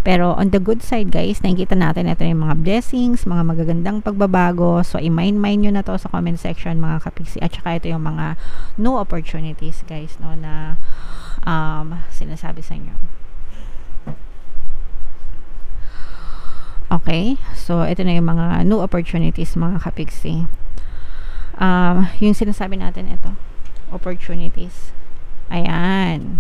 Pero on the good side guys, nakikita natin ito yung mga blessings, mga magagandang pagbabago. So i-mind nyo na to sa comment section mga kapiksi. At saka ito yung mga new opportunities guys, no, na sinasabi sa inyo. Okay, so ito na yung mga new opportunities mga kapiksi. Yung sinasabi natin ito, opportunities. Ayan.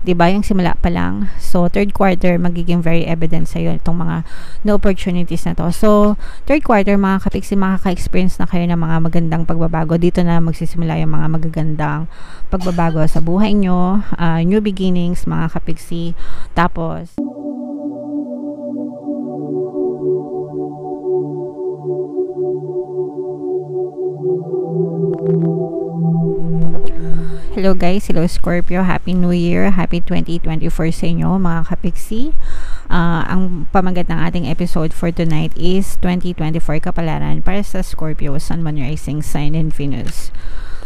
'Di ba yung simula pa lang? So third quarter magiging very evident sa iyo itong mga new opportunities na to. So third quarter mga kapiksi, makaka-experience na kayo ng mga magandang pagbabago. Dito na magsisimula yung mga magagandang pagbabago sa buhay nyo, new beginnings mga kapiksi. Tapos hello guys, hello Scorpio, Happy New Year, Happy 2024 sa inyo mga kapiksi. Ang pamagat ng ating episode for tonight is 2024 kapalaran para sa Scorpio, Sun, Moon, Rising Sign, and Venus.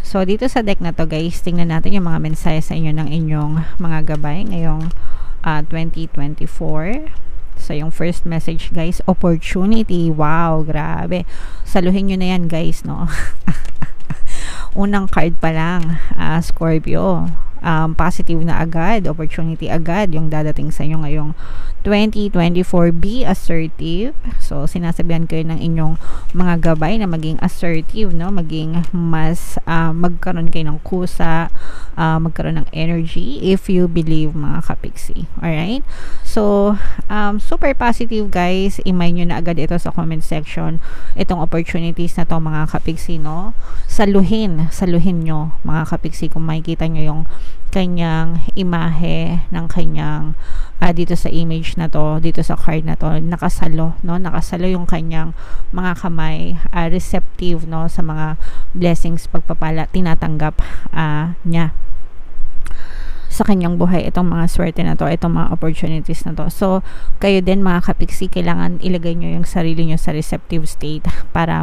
So dito sa deck na to guys, tingnan natin yung mga mensahe sa inyo ng inyong mga gabay ngayong 2024. So yung first message guys, opportunity. Wow, grabe. Saluhin nyo na yan guys, no? Unang card pa lang, Scorpio, positive na agad, opportunity agad yung dadating sa inyo ngayong 2024. Be assertive. So sinasabihan kayo ng inyong mga gabay na maging assertive, no, maging mas magkaroon kayo ng kusa, magkaroon ng energy if you believe mga kapiksi. Alright, so super positive guys. I-mind nyo na agad ito sa comment section, itong opportunities na to mga kapiksi, no. Saluhin nyo mga kapiksi kung makikita nyo yung kanyang imahe ng kanyang dito sa image na to, dito sa card na to, nakasalo, no, nakasalo yung kanyang mga kamay, receptive, no, sa mga blessings, pagpapala tinatanggap niya sa kanyang buhay, itong mga swerte na to, itong mga opportunities na to. So kayo din mga kapiksi, kailangan ilagay nyo yung sarili nyo sa receptive state para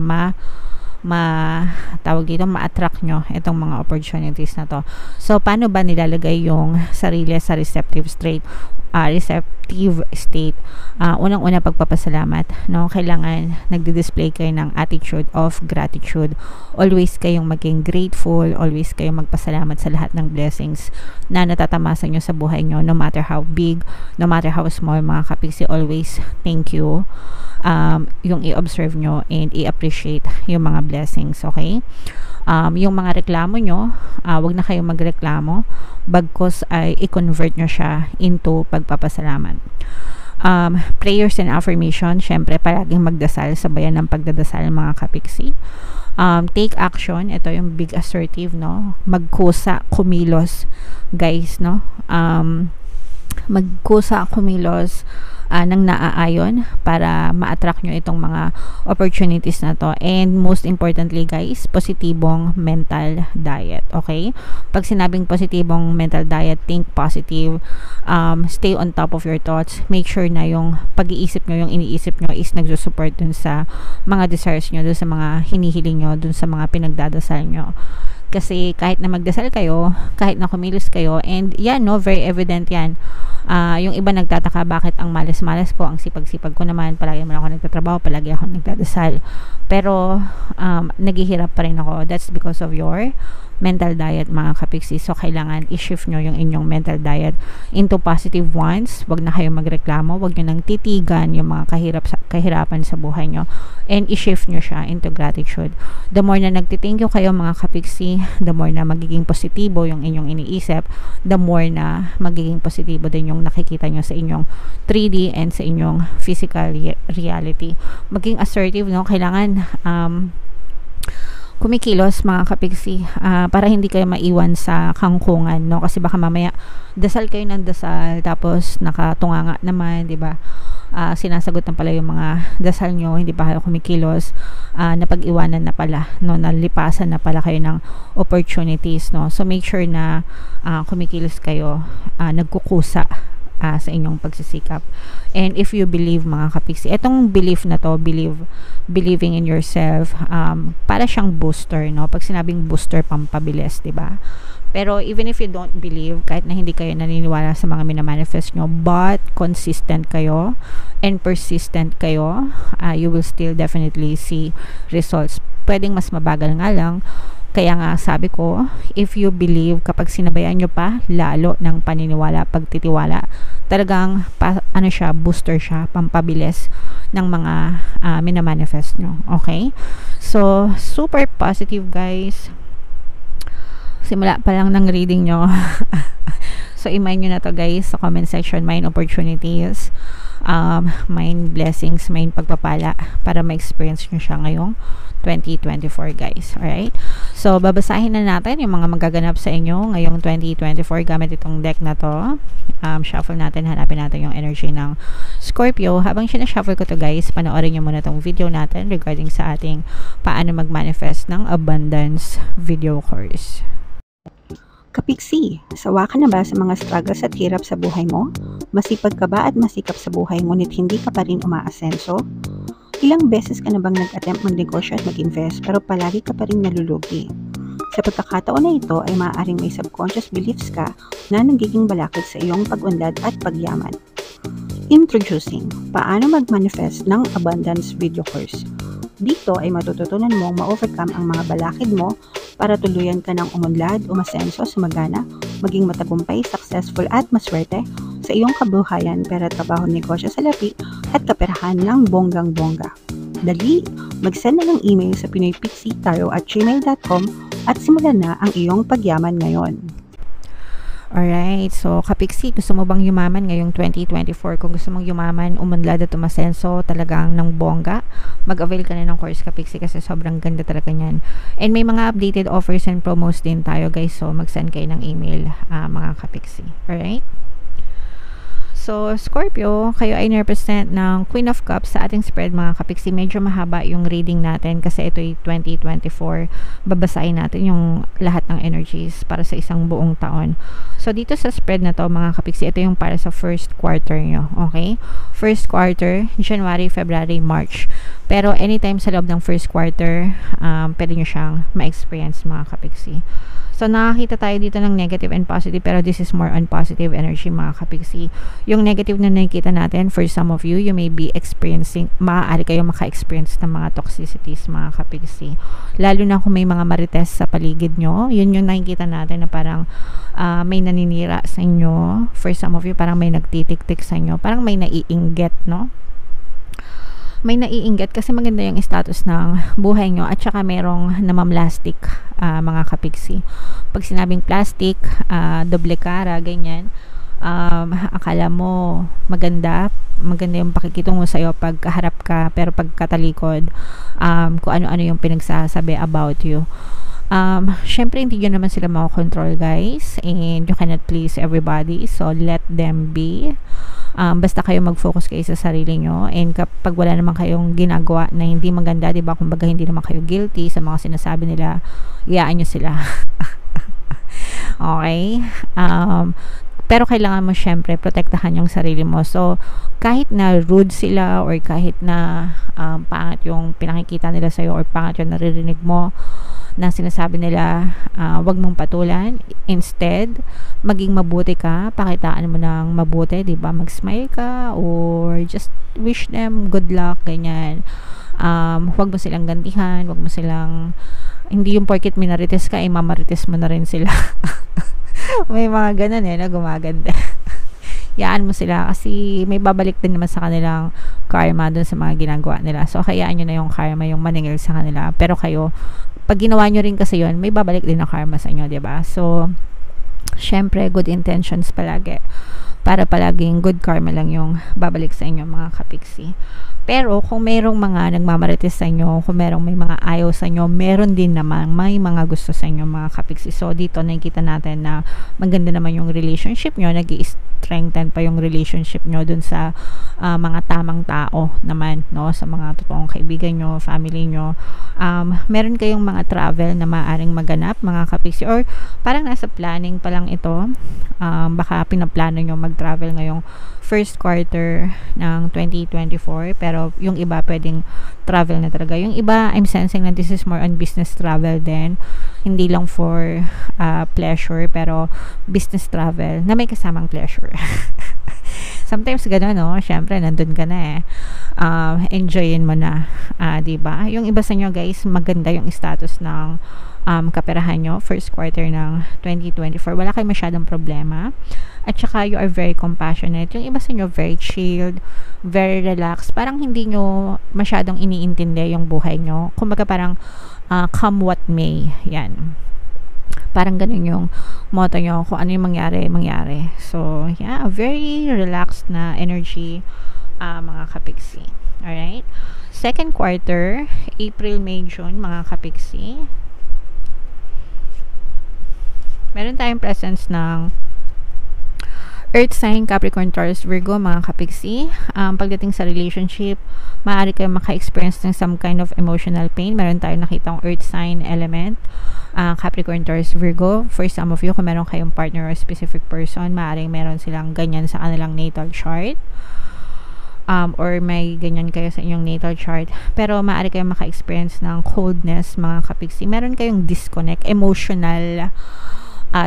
tawag dito, ma-attract nyo itong mga opportunities na to. So paano ba nilalagay yung sarili sa receptive state? Unang-una pagpapasalamat, no? Kailangan nagdi-display kayo ng attitude of gratitude. Always kayong maging grateful, always kayong magpasalamat sa lahat ng blessings na natatamasan nyo sa buhay nyo, no matter how big, no matter how small mga kapiksi. Always thank you, yung i-observe nyo and i-appreciate yung mga blessings. Okay, yung mga reklamo nyo, wag na kayong magreklamo, bagkus ay i-convert nyo siya into pagpapasalamat. Prayers and affirmation, syempre palaging magdasal, sabayan ng pagdadasal mga kapiksi. Take action, ito yung big assertive, no, magkusa, kumilos guys, no, magkusa, kumilos ng naaayon para ma-attract nyo itong mga opportunities na to. And most importantly guys, positibong mental diet. Okay, pag sinabing positibong mental diet, think positive, stay on top of your thoughts, make sure na yung pag-iisip nyo, yung iniisip nyo is nagsusupport dun sa mga desires nyo, dun sa mga hinihiling nyo, dun sa mga pinagdadasal nyo. Kasi kahit na magdasal kayo, kahit na kumilos kayo, and yan, no, very evident yan. Yung iba nagtataka, bakit ang malas-malas ko, ang sipag-sipag ko naman, palagi naman ako nagtatrabaho, palagi ako nagdadasal, pero naghihirap pa rin ako. That's because of your mental diet mga kapiksi. So kailangan i-shift nyo yung inyong mental diet into positive ones. Wag na kayong magreklamo, wag nyo nang titigan yung mga kahirapan sa buhay nyo, and i-shift nyo siya into gratitude. The more na nagti-thank you kayo mga kapiksi, the more na magiging positibo yung inyong iniisip, the more na magiging positibo din yung nakikita nyo sa inyong 3D and sa inyong physical reality. Maging assertive, no, kailangan kumikilos mga kapiksi, para hindi kayo maiwan sa kangkungan, no, kasi baka mamaya dasal kayo ng dasal tapos nakatunganga naman, di ba? Sinasagot na pala yung mga dasal nyo, hindi pa kayo kumikilos, napag-iwanan na pala, no, nalipasan na pala kayo ng opportunities, no. So make sure na kumikilos kayo, nagkukusa sa inyong pagsisikap. And if you believe mga kapiksi, etong belief na to, believing in yourself, para siyang booster, no. Pag sinabing booster, pampabilis, di ba? Pero even if you don't believe, kahit na hindi kayo naniniwala sa mga minamanifest nyo, but consistent kayo and persistent kayo, you will still definitely see results. Pwedeng mas mabagal nga lang. Kaya nga sabi ko, if you believe, kapag sinabayan nyo pa lalo ng paniniwala, pagtitiwala, talagang ano siya, booster siya, pampabilis ng mga minamanifest nyo. Okay? So, super positive guys. Simula pa lang ng reading nyo. So, i-mind nyo na to guys sa comment section, mind opportunities, mind blessings, mind pagpapala para ma-experience nyo siya ngayong 2024 guys. Alright? So, babasahin na natin yung mga magaganap sa inyo ngayong 2024 gamit itong deck na to. Shuffle natin, hanapin natin yung energy ng Scorpio. Habang sinashuffle ko to guys, panoorin nyo muna tong video natin regarding sa ating paano mag-manifest ng abundance video course. Kapiksi, sawa ka na ba sa mga struggles at hirap sa buhay mo? Masipag ka ba at masikap sa buhay ngunit hindi ka pa rin umaasenso? Ilang beses ka na bang nag-attempt magnegosyo at mag-invest pero palagi ka pa rin nalulugi? Sa pagkakataon na ito ay maaaring may subconscious beliefs ka na nagiging balakid sa iyong pag-unlad at pagyaman. Introducing, paano mag-manifest ng abundance video course. Dito ay matututunan mong ma-overcome ang mga balakid mo para tuluyan ka ng umunlad, umasenso, sumagana, maging matagumpay, successful at maswerte sa iyong kabuhayan, pera, trabaho, negosyo, salapi at kaperahan ng bonggang-bongga. Dali, mag-send na ng email sa pinoypixitaro@gmail.com at simulan na ang iyong pagyaman ngayon. Alright, so kapiksi, gusto mo bang yumaman ngayong 2024? Kung gusto mong yumaman, umunlad at umasenso talagang ng bongga, mag-avail ka na ng course kapiksi kasi sobrang ganda talaga niyan. And may mga updated offers and promos din tayo guys, so mag-send kayo ng email mga kapiksi. Alright? So, Scorpio, kayo ay represent ng Queen of Cups sa ating spread mga kapiksi. Medyo mahaba yung reading natin kasi ito ay 2024. Babasahin natin yung lahat ng energies para sa isang buong taon. So, dito sa spread na to mga kapiksi, ito yung para sa first quarter nyo. Okay? First quarter, January, February, March. Pero anytime sa loob ng first quarter, pwede nyo siyang ma-experience mga kapiksi. So, nakakita tayo dito ng negative and positive, pero this is more on positive energy mga kapiksi. Yung negative na nakikita natin, for some of you, you may be experiencing, maaari kayo maka-experience ng mga toxicities mga kapiksi. Lalo na kung may mga marites sa paligid nyo, yun yung nakikita natin na parang may naninira sa inyo. For some of you, parang may nagtitik-tik sa inyo. Parang may naiinggit, no? May naiinggit kasi maganda yung status ng buhay nyo at saka merong namamlastic mga kapiksi. Pag sinabing plastic, doble cara, ganyan, akala mo maganda yung pakikitungo sa'yo pag kaharap ka, pero pag katalikod, kung ano-ano yung pinagsasabi about you. Syempre hindi nyo naman sila makakontrol guys, and you cannot please everybody, so let them be. Basta kayo mag-focus kayo sa sarili nyo, and kapag wala naman kayong ginagawa na hindi maganda, diba, kumbaga hindi naman kayo guilty sa mga sinasabi nila, iyaan nyo sila. Okay? Pero kailangan mo syempre protektahan yung sarili mo. So, kahit na rude sila or kahit na pangit yung pinakikita nila sa'yo or pangit yung naririnig mo na sinasabi nila, wag mong patulan. Instead, maging mabuti ka, pakitaan mo ng mabuti, diba? Mag-smile ka or just wish them good luck, ganyan. Wag mo silang gantihan, wag mo silang, hindi yung porket minarites ka, mamarites mo na rin sila. May mga ganun na gumaganda. Yaan mo sila kasi may babalik din naman sa kanilang karma dun sa mga ginagawa nila. So, hayaan nyo na yung karma, yung maningil sa kanila. Pero kayo, pag ginawa nyo rin kasi yun, may babalik din na karma sa inyo, diba? So, syempre, good intentions palagi. Para palaging good karma lang yung babalik sa inyo, mga kapiksi. Pero, kung merong mga nagmamarites sa inyo, kung merong may mga ayaw sa inyo, meron din naman may mga gusto sa inyo, mga kapiksi. So, dito nakikita natin na maganda naman yung relationship nyo, nag-i-strengthen pa yung relationship nyo dun sa mga tamang tao naman, no, sa mga totoong kaibigan nyo, family nyo. Meron kayong mga travel na maaaring maganap, mga kapiksi, or parang nasa planning pa lang ito. Baka pinaplano nyo mag-travel ngayong first quarter ng 2024, pero yung iba pwedeng travel na talaga. Yung iba, I'm sensing na this is more on business travel din, hindi lang for pleasure, pero business travel na may kasamang pleasure. Sometimes gano'n, no? Syempre, nandun ka na enjoyin mo na, diba? Yung iba sa inyo, guys, maganda yung status ng kaperahan nyo first quarter ng 2024. Wala kayong masyadong problema, at saka you are very compassionate. Yung iba sa inyo very chilled, very relaxed, parang hindi nyo masyadong iniintindi yung buhay nyo. Kumbaga parang come what may, yan, parang ganun yung motto nyo, kung ano yung mangyari. So yeah, very relaxed na energy, mga kapiksi. Alright, second quarter, April, May, June, mga kapiksi, meron tayong presence ng Earth sign, Capricorn, Taurus, Virgo, mga kapiksi. Pagdating sa relationship, maaari kayong maka-experience ng some kind of emotional pain. Meron tayong nakitang Earth sign element, Capricorn, Taurus, Virgo. For some of you, kung meron kayong partner or specific person, maaaring meron silang ganyan sa kanilang natal chart. Or may ganyan kayo sa inyong natal chart. Pero maaari kayong maka-experience ng coldness, mga kapiksi. Meron kayong disconnect, emotional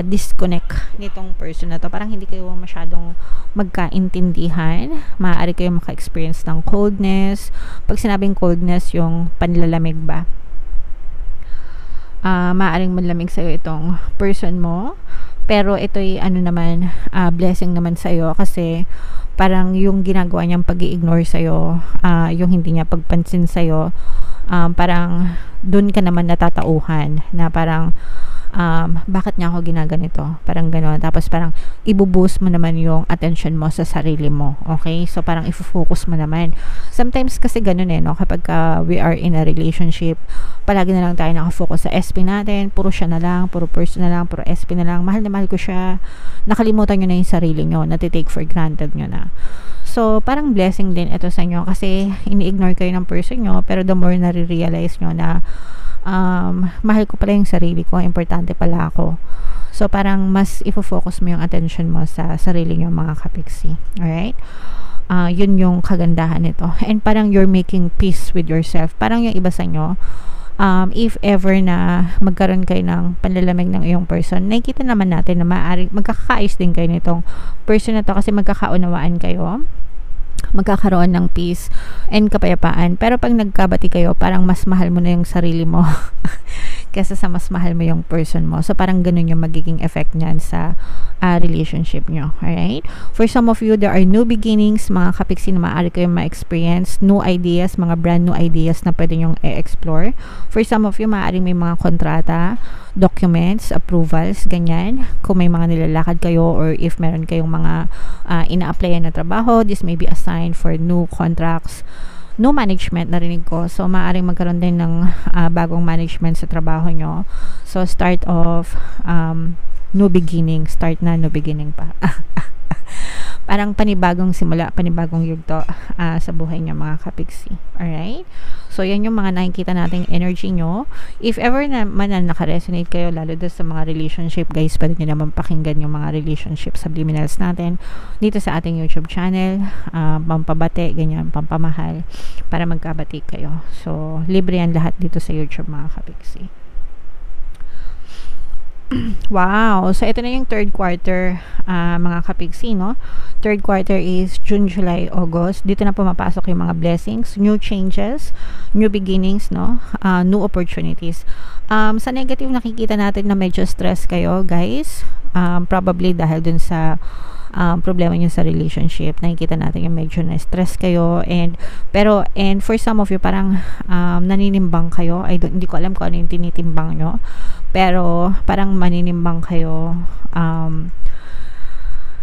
disconnect nitong person na to. Parang hindi kayo masyadong magkaintindihan. Maaari kayong maka-experience ng coldness. Pag sinabing coldness, yung panlalamig ba? Maaaring manlamig sa'yo itong person mo. Pero ito'y blessing naman sa'yo, kasi parang yung ginagawa niyang pag-i-ignore sa'yo, yung hindi niya pagpansin sa'yo, parang dun ka naman natatauhan na parang bakit niya ako ginaganito, parang gano'n. Tapos parang ibuboost mo naman yung attention mo sa sarili mo, okay? So parang ifo-focus mo naman. Sometimes kasi gano'n no, kapag we are in a relationship, palagi na lang tayo nakafocus sa SP natin, puro siya na lang, puro person na lang, puro SP na lang, mahal na mahal ko siya, nakalimutan nyo na yung sarili nyo, natitake for granted nyo na. So parang blessing din ito sa inyo, kasi ini-ignore kayo ng person nyo, pero the more nare-realize nyo na mahal ko pala yung sarili ko, importante pala ako. So parang mas ifo-focus mo yung attention mo sa sarili nyo, mga kapiksi. Alright? Yun yung kagandahan nito. And parang you're making peace with yourself. Parang yung iba sa inyo, if ever na magkaroon kayo ng panlalamig ng iyong person, nakikita naman natin na maaari magkakaayos din kayo nitong person na to, kasi magkakaunawaan kayo, magkakaroon ng peace and kapayapaan. Pero pag nagkabati kayo, parang mas mahal mo na yung sarili mo kesa sa mas mahal mo yung person mo. So parang ganun yung magiging effect niyan sa relationship nyo. Alright? For some of you, there are new beginnings, mga kapiksi, na maaari kayong ma-experience new ideas, mga brand new ideas na pwede nyong e-explore. For some of you, maaari may mga kontrata, documents, approvals, ganyan. Kung may mga nilalakad kayo, or if meron kayong mga ina-applyan na trabaho, this may be a sign for new contracts, no management, narinig ko. So maaaring magkaroon din ng bagong management sa trabaho nyo. So start of new beginning, start na, new beginning pa. Parang panibagong simula, panibagong yugto sa buhay nyo, mga kapiksi. Alright? So yan yung mga nakikita nating energy nyo. If ever naman na nakaresonate kayo, lalo doon sa mga relationship, guys, pwede nyo naman pakinggan yung mga relationship subliminals natin dito sa ating YouTube channel. Pampabate, ganyan, pampamahal, para magkabati kayo. So libre yan lahat dito sa YouTube, mga kapiksi. Wow! So, ito na yung third quarter, mga kapiksi, no? Third quarter is June, July, August. Dito na pumapasok yung mga blessings, new changes, new beginnings, no? New opportunities. Sa negative, nakikita natin na medyo stress kayo, guys. Probably dahil dun sa problema nyo sa relationship. Nakikita natin yung medyo na-stress kayo, and for some of you, parang naninimbang kayo. Hindi ko alam kung ano yung tinitimbang nyo, pero parang maninimbang kayo.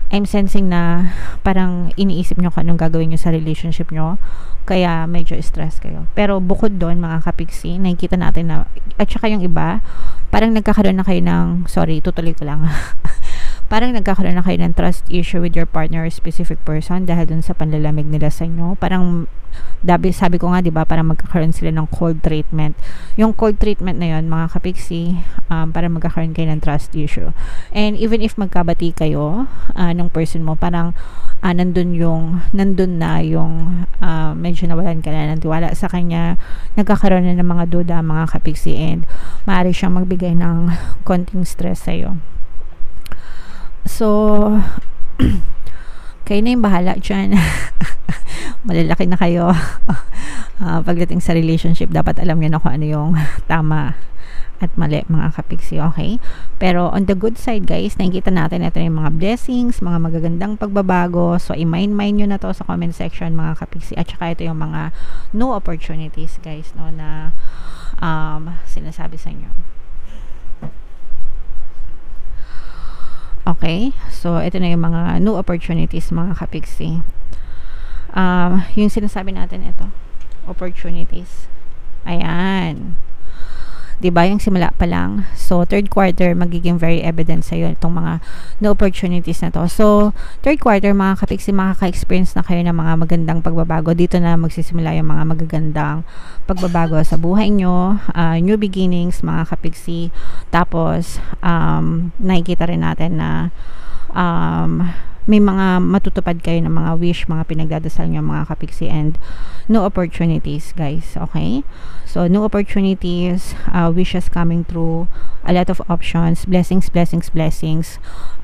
I'm sensing na parang iniisip nyo kung anong gagawin nyo sa relationship nyo, kaya medyo stress kayo. Pero bukod doon, mga kapiksi, nakikita natin na, at saka yung iba, parang nagkakaroon na kayo ng, sorry, tutuloy ko lang parang nagkakaroon na kayo ng trust issue with your partner or specific person dahil dun sa panlalamig nila sa inyo. Parang sabi ko nga, di ba, parang magkakaroon sila ng cold treatment. Yung cold treatment na yun, mga kapiksi, parang magkakaroon kayo ng trust issue. And even if magkabati kayo ng person mo, parang nandun na yung medyo nawalan ka na ng tiwala sa kanya, nagkakaroon na ng mga duda, mga kapiksi, and maaari siyang magbigay ng konting stress sa'yo. So, kayo na yung bahala dyan. Malalaki na kayo. Pagdating sa relationship, dapat alam nyo na kung ano yung tama at mali, mga kapiksi, okay? Pero on the good side, guys, nakikita natin ito yung mga blessings, mga magagandang pagbabago. So, i-mind nyo na to sa comment section, mga kapiksi. At saka ito yung mga new opportunities, guys, no, na sinasabi sa inyo. Okay? So, ito na yung mga new opportunities, mga kapiksi. Yung sinasabi natin ito, opportunities. Ayan. Diba, yung simula pa lang. So, third quarter, magiging very evident sa'yo itong mga new opportunities na to. So, third quarter, mga kapiksi, makaka-experience na kayo ng mga magandang pagbabago. Dito na magsisimula yung mga magagandang pagbabago sa buhay nyo. New beginnings, mga kapiksi. Tapos, nakikita rin natin na may mga matutupad kayo ng mga wish, mga pinagdadasal nyo, mga kapiksi, and new opportunities, guys. Okay? So, new opportunities, wishes coming through, a lot of options, blessings,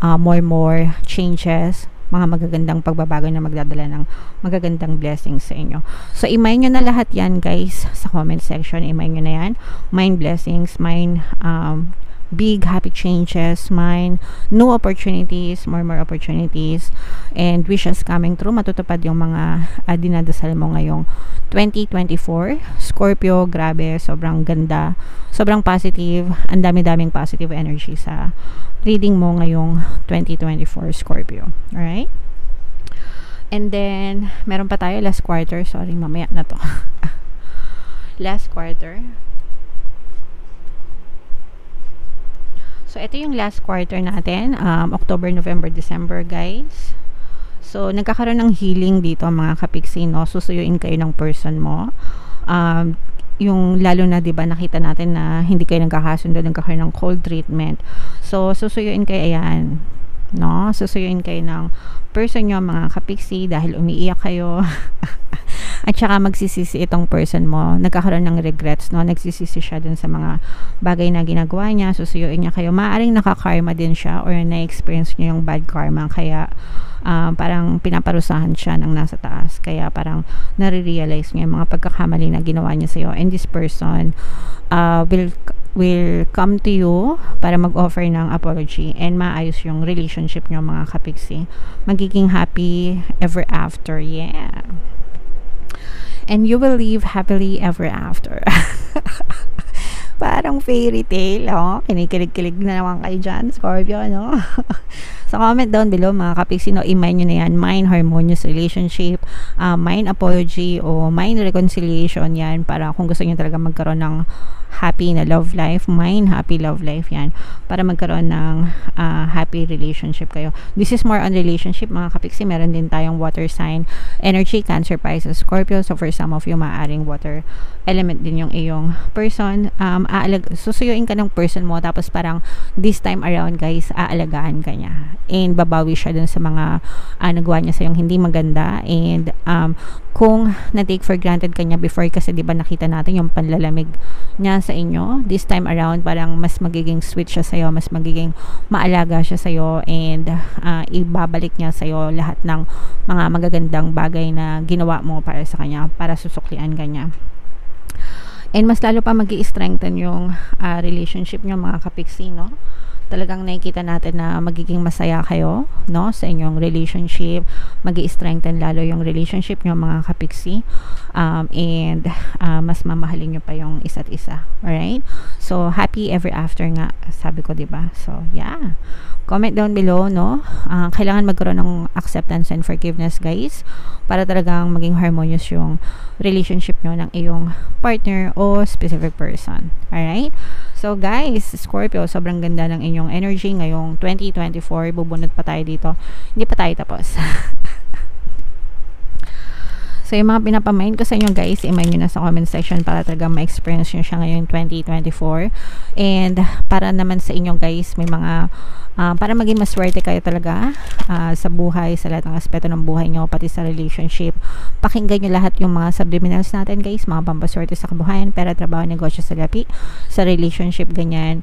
more changes, mga magagandang pagbabago na magdadala ng magagandang blessings sa inyo. So, i-mind nyo na lahat yan, guys, sa comment section. I-mind nyo na yan. Mind blessings, mind big happy changes, mine new opportunities, more opportunities, and wishes coming true. Matutupad yung mga dinadasal mo ngayong 2024. Scorpio, grabe, sobrang ganda, sobrang positive, ang dami-daming positive energy sa reading mo ngayong 2024, Scorpio. Alright? And then, meron pa tayo last quarter. Sorry, mamaya na to. Last quarter. So, ito yung last quarter natin, October, November, December, guys. So, nagkakaroon ng healing dito, mga kapiksi, no? Susuyuin kayo ng person mo. Yung lalo na, diba, nakita natin na hindi kayo nagkakasundo, nagkakaroon ng cold treatment. So, susuyuin kayo, ayan, no? Susuyuin kayo ng person nyo, mga kapiksi, dahil umiiyak kayo. At saka magsisisi itong person mo, nagkakaroon ng regrets, no? Nagsisisi siya dun sa mga bagay na ginagawa niya, susuyuin niya kayo. Maaring nakakarma din siya or na-experience niya yung bad karma, kaya parang pinaparusahan siya ng nasa taas, kaya parang nare-realize niya yung mga pagkakamali na ginawa niya sa'yo, and this person will come to you para mag-offer ng apology and maayos yung relationship niyo, mga kapiksi. Magiging happy ever after, yeah. And you will live happily ever after. Parang fairy tale, oh. Kinikilig-kilig na naman kayo dyan, Scorpio, no? So, comment down below, mga kapiksi, no? I-mind nyo na yan. Mind harmonious relationship, mind apology, o mind reconciliation, yan. Para kung gusto nyo talaga magkaroon ng happy na love life, mind happy love life, yan. Para magkaroon ng happy relationship kayo. This is more on relationship, mga kapiksi. Meron din tayong water sign energy, Cancer, Pisces, Scorpio. So, for some of you, maaaring water element din yung iyong person. Susuyuin ka ng person mo, tapos parang this time around, guys, aalagaan ka niya. And babawi siya dun sa mga nagawa niya sa'yong hindi maganda. And kung na-take for granted ka niya before, kasi diba nakita natin yung panlalamig niya sa inyo, this time around parang mas magiging sweet siya sa'yo, mas magiging maalaga siya sa'yo, and ibabalik niya sa'yo lahat ng mga magagandang bagay na ginawa mo para sa kanya, para susuklian ka niya. And mas lalo pa mag-i-strengthen yung relationship niyo, mga kapiksi, no? Talagang nakikita natin na magiging masaya kayo, no, sa inyong relationship. Mag-i-strengthen lalo yung relationship niyo, mga kapiksi. And mas mamahalin niyo pa yung isa't isa. Alright? So, happy ever after nga, sabi ko, diba? So, yeah. Comment down below, no? Kailangan magkaroon ng acceptance and forgiveness, guys, para talagang maging harmonious yung relationship nyo ng iyong partner o specific person. Alright? So guys, Scorpio, sobrang ganda ng inyong energy ngayong 2024. Bubunod pa tayo dito. Hindi pa tayo tapos. So, yung mga pinapamain ko sa inyo guys, i-main nyo na sa comment section para talagang ma-experience nyo siya ngayong 2024. And para naman sa inyo guys, may mga para maging maswerte kayo talaga sa buhay, sa lahat ng aspeto ng buhay nyo, pati sa relationship. Pakinggan nyo lahat yung mga subliminals natin guys, mga pampaswerte sa kabuhayan, pera, trabaho, negosyo, salapi, sa relationship, ganyan,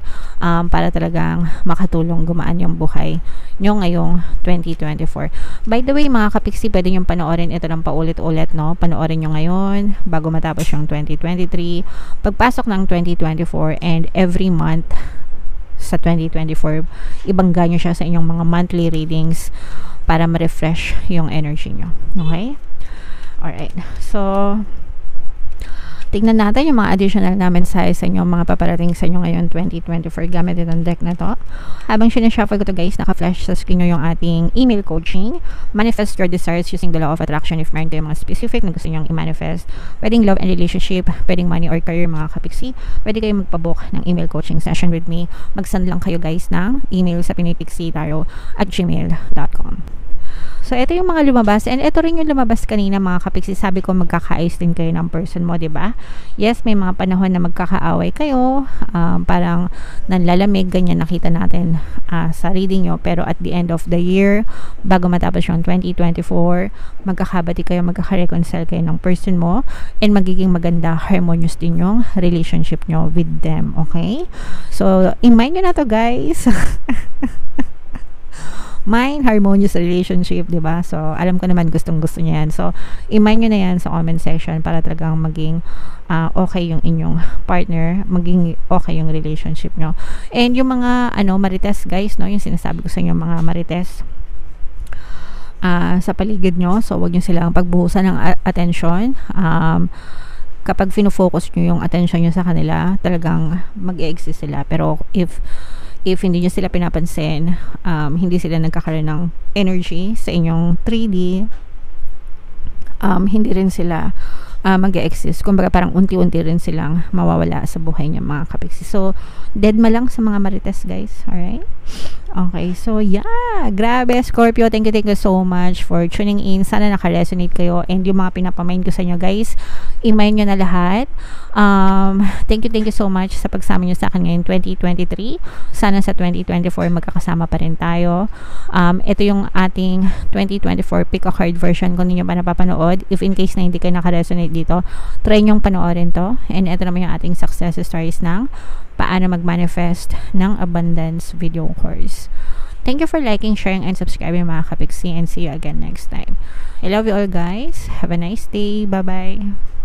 para talagang makatulong gumaan yung buhay nyo ngayong 2024. By the way, mga kapiksi, pwede nyo panoorin ito ng paulit-ulit, no? Panoorin nyo ngayon bago matapos yung 2023, pagpasok ng 2024, and every month sa 2024, ibangga nyo siya sa inyong mga monthly readings para ma-refresh yung energy nyo. Okay? Alright. So, tignan natin yung mga additional na mensahe sa inyo, mga paparating sa inyo ngayon 2024 gamit itong deck na to. Habang sinashuffle ko to guys, naka-flash sa screen nyo yung ating email coaching. Manifest your desires using the law of attraction. If meron kayo mga specific na gusto nyo i-manifest, pwedeng love and relationship, pwedeng money or career, mga kapiksi, pwede kayo magpabook ng email coaching session with me. Mag-send lang kayo guys ng email sa pinoypixitaro@gmail.com. So, ito yung mga lumabas. And ito rin yung lumabas kanina, mga kapiksi. Sabi ko, magkakaayos din kayo ng person mo, diba? Yes, may mga panahon na magkakaaway kayo. Parang nanlalamig, ganyan nakita natin sa reading nyo. Pero at the end of the year, bago matapos yung 2024, magkakabati kayo, magkaka-reconcile kayo ng person mo. And magiging maganda, harmonious din yung relationship nyo with them. Okay? So, i-mind nyo na to, guys. Mind harmonious relationship, diba? So, alam ko naman gustong-gusto niya yan. So, i-mind nyo na yan sa comment section para talagang maging okay yung inyong partner, maging okay yung relationship nyo. And yung mga, marites guys, no? Yung sinasabi ko sa inyo, mga marites sa paligid nyo. So, wag nyo silang pagbuhusan ng atensyon. Kapag fino-focus nyo yung attention nyo sa kanila, talagang mag-e-exist sila. Pero if hindi nyo sila pinapansin, hindi sila nagkakaroon ng energy sa inyong 3D, hindi rin sila mag-e-exist. Kumbaga parang unti-unti rin silang mawawala sa buhay niya, mga kapiksi. So, dead ma lang sa mga marites guys. Alright? Okay, so yeah, grabe Scorpio, thank you so much for tuning in. Sana naka-resonate kayo, and yung mga pinapamain ko sa inyo guys, i-mind nyo na lahat. Thank you so much sa pagsama nyo sa akin ngayon 2023. Sana sa 2024 magkakasama pa rin tayo. Ito yung ating 2024 pick a card version kung hindi nyo pa napapanood. If in case na hindi kayo naka-resonate dito, try nyong panoorin to. And ito naman yung ating success stories ng paano mag-manifest ng abundance video course. Thank you for liking, sharing, and subscribing, mga kapiksi, and see you again next time. I love you all guys. Have a nice day. Bye-bye.